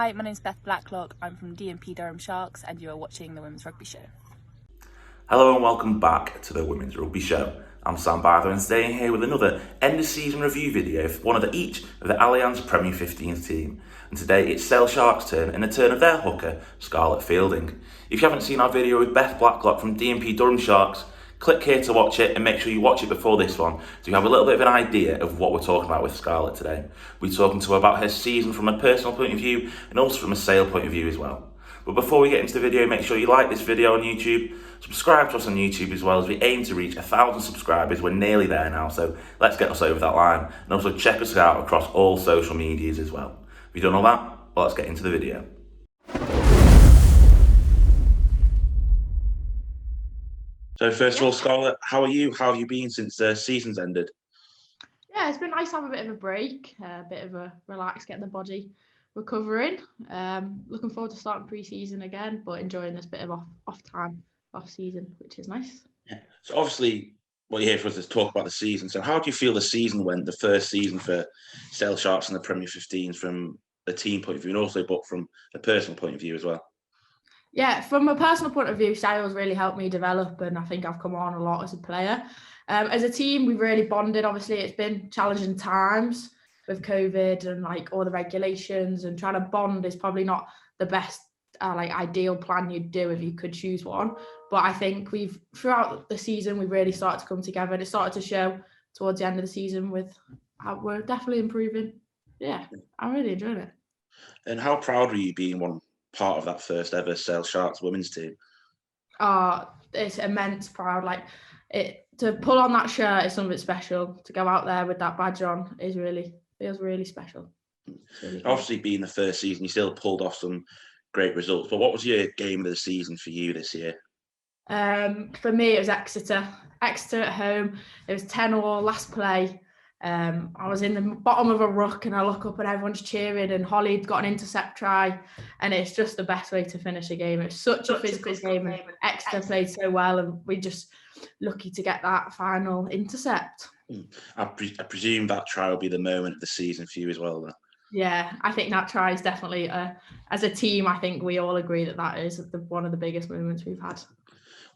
Hi, my name's Beth Blacklock. I'm from DMP Durham Sharks and you are watching the Women's Rugby Show. Hello and welcome back to the Women's Rugby Show. I'm Sam Barther and today I'm here with another end of season review video for one of each of the Allianz Premier 15th team. And today it's Sale Sharks' turn in the turn of their hooker, Scarlett Fielding. If you haven't seen our video with Beth Blacklock from DMP Durham Sharks, click here to watch it and make sure you watch it before this one so you have a little bit of an idea of what we're talking about with Scarlett today. We're talking to her about her season from a personal point of view and also from a sale point of view as well. But before we get into the video, make sure you like this video on YouTube, subscribe to us on YouTube as well, as we aim to reach 1,000 subscribers. We're nearly there now, so let's get us over that line. And also check us out across all social medias as well. Have you done all that? Well, let's get into the video. So first of all, Scarlett, how are you? How have you been since the season's ended? Yeah, it's been nice to have a bit of a break, a bit of a relax, getting the body recovering. Looking forward to starting pre-season again, but enjoying this bit of off season, which is nice. Yeah. So obviously, what you're here for us is talk about the season. So how do you feel the season went, the first season for Sale Sharks in the Premier 15s from a team point of view and also but from a personal point of view as well? Yeah, from a personal point of view, Sales really helped me develop, and I think I've come on a lot as a player. As a team, we've really bonded. Obviously, it's been challenging times with COVID and like all the regulations, and trying to bond is probably not the best ideal plan you'd do if you could choose one. But I think throughout the season, we've really started to come together, and it started to show towards the end of the season with we're definitely improving. Yeah, I'm really enjoying it. And how proud were you being one part of that first ever Sale Sharks women's team? It's immense proud. To pull on that shirt is something special. To go out there with that badge on feels really special. Really cool. Obviously, being the first season, you still pulled off some great results. But what was your game of the season for you this year? For me, it was Exeter. Exeter at home. It was 10-all last play. I was in the bottom of a ruck and I look up and everyone's cheering, and Holly'd got an intercept try, and it's just the best way to finish a game. It's such a physical game, and Exeter played so well, and we just lucky to get that final intercept. I presume that try will be the moment of the season for you as well, then. Yeah, I think that try is definitely, as a team, I think we all agree that is one of the biggest moments we've had.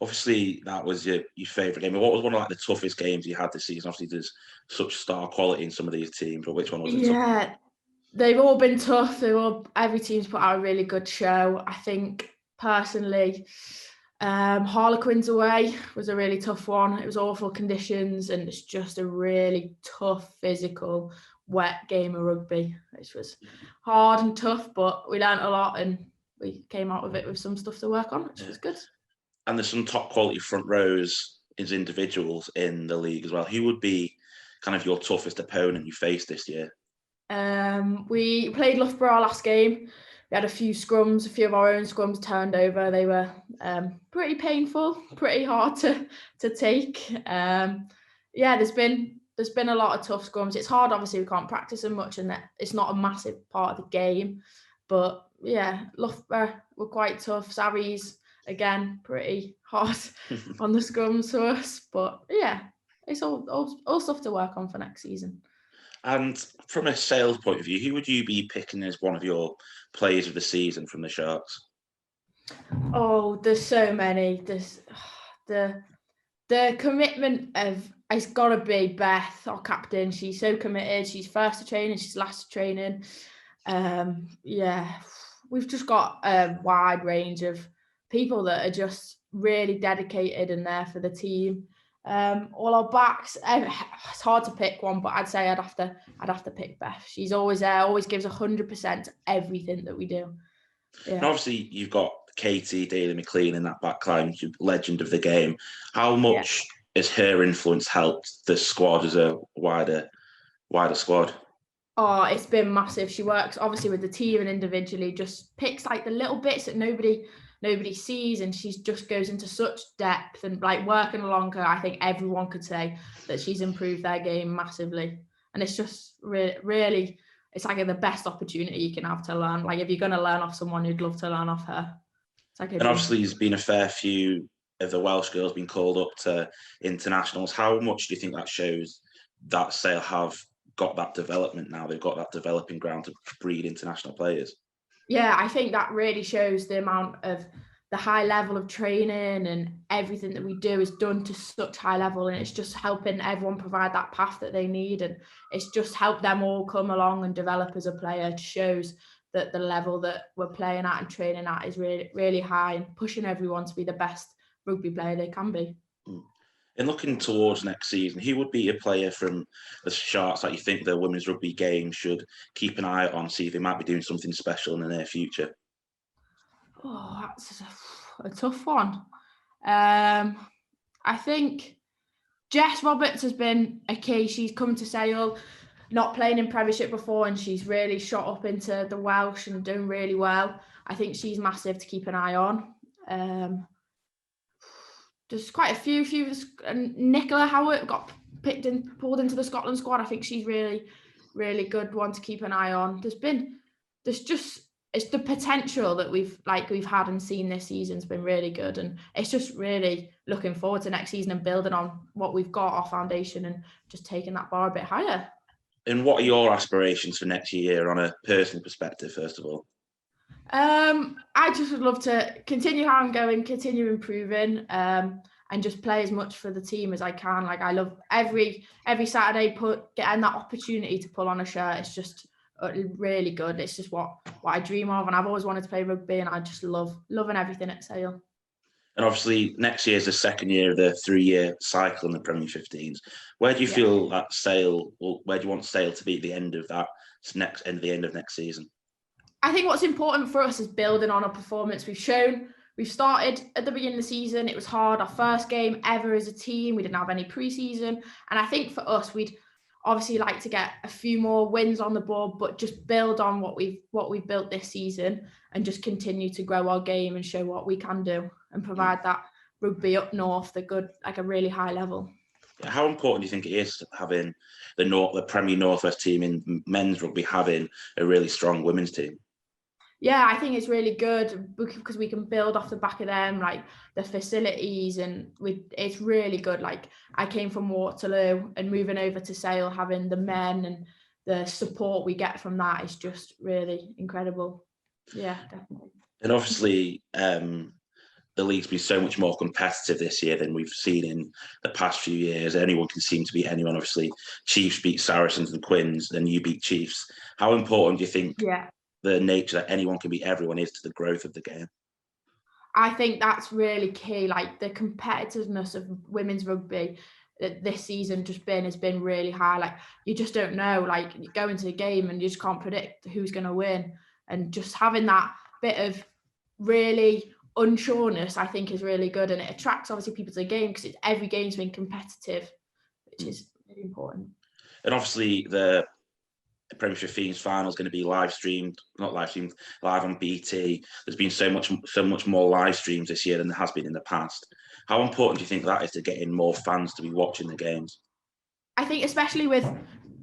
Obviously, that was your favourite game. What was one of the toughest games you had this season? Obviously, there's such star quality in some of these teams, but which one was it? Yeah, they've all been tough. Every team's put out a really good show. I think, personally, Harlequins away was a really tough one. It was awful conditions, and it's just a really tough, physical, wet game of rugby. It was hard and tough, but we learnt a lot, and we came out of it with some stuff to work on, which was good. And there's some top quality front rows as individuals in the league as well. Who would be kind of your toughest opponent you faced this year? We played Loughborough last game. We had a few scrums, a few of our own scrums turned over. They were pretty painful, pretty hard to take. There's been a lot of tough scrums. It's hard, obviously, we can't practice them much, and it's not a massive part of the game. But yeah, Loughborough were quite tough. Saris, again, pretty hard on the scrums to us. But yeah, it's all stuff to work on for next season. And from a sales point of view, who would you be picking as one of your players of the season from the Sharks? Oh, there's so many. The commitment it's got to be Beth, our captain. She's so committed. She's first to training. She's last to training. We've just got a wide range of people that are just really dedicated and there for the team. All our backs, it's hard to pick one, but I'd say I'd have to pick Beth. She's always there, always gives 100% to everything that we do. Yeah. And obviously, you've got Katie, Daly, McLean in that back line, legend of the game. How much has her influence helped the squad as a wider squad? Oh, it's been massive. She works obviously with the team and individually, just picks like the little bits that nobody sees, and she just goes into such depth, and like working along her, I think everyone could say that she's improved their game massively. And it's just really, it's like the best opportunity you can have to learn. Like if you're going to learn off someone, you'd love to learn off her. And obviously there's been a fair few of the Welsh girls being called up to internationals. How much do you think that shows that Sale have got that development now? They've got that developing ground to breed international players. Yeah, I think that really shows the amount of the high level of training, and everything that we do is done to such high level, and it's just helping everyone provide that path that they need, and it's just helped them all come along and develop as a player. It shows that the level that we're playing at and training at is really, really high, and pushing everyone to be the best rugby player they can be. In looking towards next season, who would be a player from the Sharks that you think the women's rugby game should keep an eye on, see if they might be doing something special in the near future? Oh, that's a tough one. I think Jess Roberts has been a key. She's come to Sale, not playing in Premiership before, and she's really shot up into the Welsh and doing really well. I think she's massive to keep an eye on. There's quite a few. Nicola Howard got pulled into the Scotland squad. I think she's really, really good one to keep an eye on. It's the potential that we've had and seen this season's been really good, and it's just really looking forward to next season and building on what we've got, our foundation, and just taking that bar a bit higher. And what are your aspirations for next year on a personal perspective, first of all? I just would love to continue how I'm going, continue improving, and just play as much for the team as I can. Like, I love every Saturday getting that opportunity to pull on a shirt. It's just really good. It's just what I dream of, and I've always wanted to play rugby, and I just loving everything at Sale. And obviously, next year is the second year of the 3-year cycle in the Premier 15s. Where do you feel that Sale, or where do you want Sale to be at the end of that the end of next season? I think what's important for us is building on a performance we've shown. We've started at the beginning of the season. It was hard. Our first game ever as a team. We didn't have any pre-season. And I think for us, we'd obviously like to get a few more wins on the board, but just build on what we've built this season, and just continue to grow our game and show what we can do and provide that rugby up north, a really high level. How important do you think it is having the Premier Northwest team in men's rugby having a really strong women's team? Yeah, I think it's really good because we can build off the back of them, like the facilities, and it's really good. Like, I came from Waterloo, and moving over to Sale, having the men and the support we get from that is just really incredible. Yeah, definitely. And obviously, the league's been so much more competitive this year than we've seen in the past few years. Anyone can seem to beat anyone. Obviously, Chiefs beat Saracens and Quins, then you beat Chiefs. How important do you think the nature that anyone can beat everyone is to the growth of the game? I think that's really key. Like, the competitiveness of women's rugby this season has been really high. Like, you just don't know. Like, you go into a game and you just can't predict who's going to win, and just having that bit of really unsureness, I think, is really good, and it attracts obviously people to the game because every game's been competitive, which is really important. And obviously, the Premier 15's final is going to be live on BT. There's been so much more live streams this year than there has been in the past. How important do you think that is to getting more fans to be watching the games? I think especially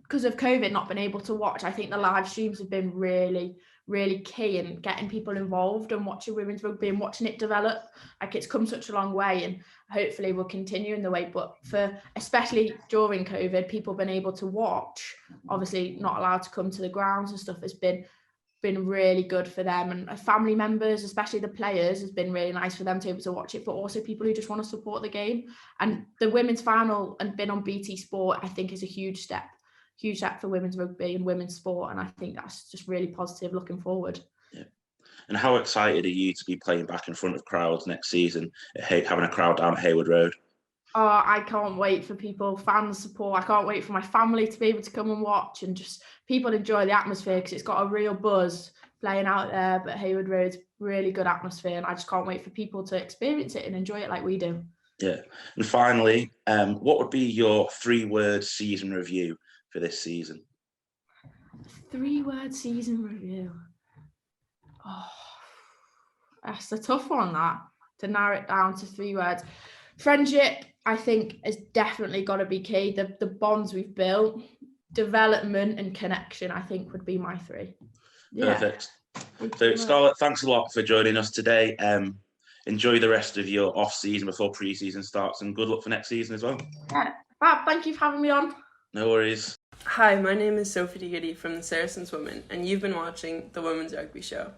because of COVID not being able to watch, I think the live streams have been really, really key in getting people involved and watching women's rugby and watching it develop. Like, it's come such a long way, and hopefully we'll continue in the way. But especially during COVID, people been able to watch, obviously not allowed to come to the grounds and stuff, has been really good for them, and family members, especially the players, has been really nice for them to be able to watch it, but also people who just want to support the game. And the women's final and been on BT Sport, I think, is a huge step for women's rugby and women's sport, and I think that's just really positive looking forward. Yeah. And how excited are you to be playing back in front of crowds next season, having a crowd down Hayward Road? Oh, I can't wait for fans support. I can't wait for my family to be able to come and watch, and just people enjoy the atmosphere, because it's got a real buzz playing out there. But Hayward Road's really good atmosphere, and I just can't wait for people to experience it and enjoy it like we do. Yeah. And finally, what would be your 3-word season review for this season? 3-word season review. Oh, that's a tough one, that, to narrow it down to 3 words. Friendship, I think, has definitely got to be key. The bonds we've built, development and connection, I think, would be my 3. Yeah. Perfect. So, Scarlett, thanks a lot for joining us today. Enjoy the rest of your off-season before pre-season starts, and good luck for next season as well. Yeah. Thank you for having me on. No worries. Hi, my name is Sophie Daly from the Saracens Women, and you've been watching the Women's Rugby Show.